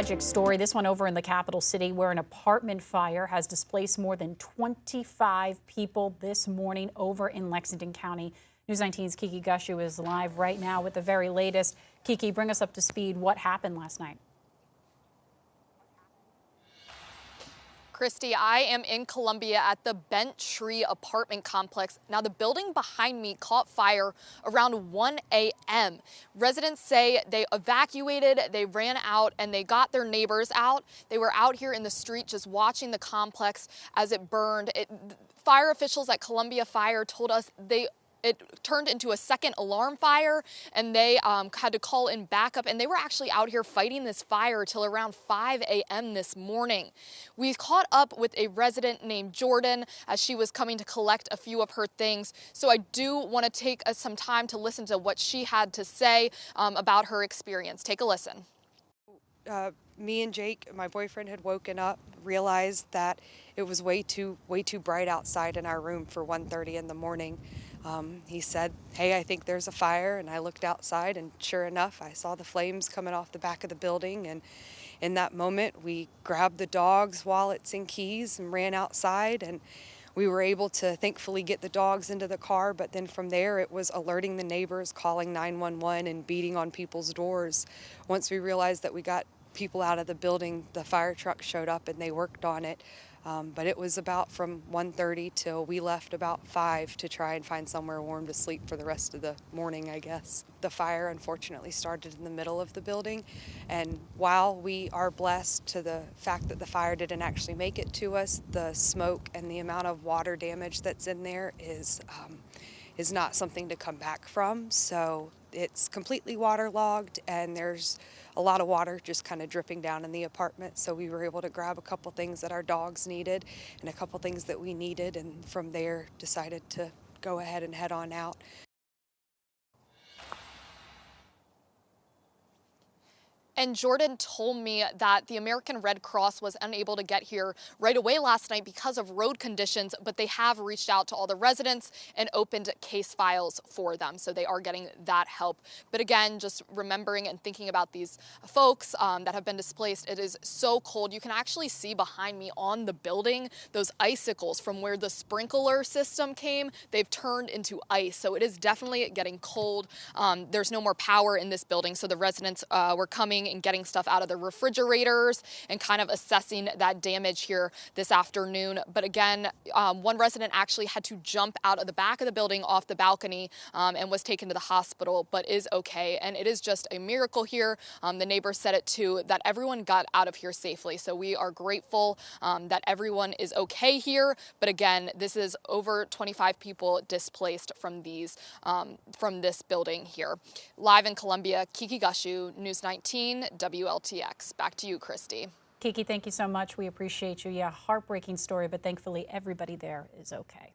Tragic story, this one over in the capital city, where an apartment fire has displaced more than 25 people this morning over in Lexington County. News 19's Kiki Gushu is live right now with the very latest. Kiki, bring us up to speed. What happened last night? Christy, I am in Columbia at the Bent Tree apartment complex. Now, the building behind me caught fire around 1 a.m. Residents say they evacuated, they ran out, and they got their neighbors out. They were out here in the street just watching the complex as it burned. Fire officials at Columbia Fire told us it turned into a second alarm fire, and they had to call in backup, and they were actually out here fighting this fire till around 5 a.m. this morning. We caught up with a resident named Jordan as she was coming to collect a few of her things. So I do want to take some time to listen to what she had to say about her experience. Take a listen. Me and Jake, my boyfriend, had woken up, realized that it was way too bright outside in our room for 1:30 in the morning. He said, "Hey, I think there's a fire," and I looked outside, and sure enough, I saw the flames coming off the back of the building. And in that moment, we grabbed the dogs' wallets and keys and ran outside, and we were able to thankfully get the dogs into the car. But then from there, it was alerting the neighbors, calling 911, and beating on people's doors. Once we realized that we got people out of the building, the fire truck showed up and they worked on it. But it was about from 1:30 till we left about 5 to try and find somewhere warm to sleep for the rest of the morning, I guess. The fire unfortunately started in the middle of the building, and while we are blessed to the fact that the fire didn't actually make it to us, the smoke and the amount of water damage that's in there is not something to come back from. So it's completely waterlogged, and there's a lot of water just kind of dripping down in the apartment. So we were able to grab a couple things that our dogs needed and a couple things that we needed, and from there decided to go ahead and head on out. And Jordan told me that the American Red Cross was unable to get here right away last night because of road conditions, but they have reached out to all the residents and opened case files for them. So they are getting that help. But again, just remembering and thinking about these folks that have been displaced, it is so cold. You can actually see behind me on the building, those icicles from where the sprinkler system came, they've turned into ice. So it is definitely getting cold. There's no more power in this building. So the residents were coming and getting stuff out of the refrigerators and kind of assessing that damage here this afternoon. But again, one resident actually had to jump out of the back of the building off the balcony and was taken to the hospital, but is okay. And it is just a miracle here. The neighbor said it too, that everyone got out of here safely. So we are grateful that everyone is okay here. But again, this is over 25 people displaced from from this building here. Live in Columbia, Kiki Gushu, News 19. WLTX. Back to you, Christy. Kiki, thank you so much. We appreciate you. Yeah, heartbreaking story, but thankfully everybody there is okay.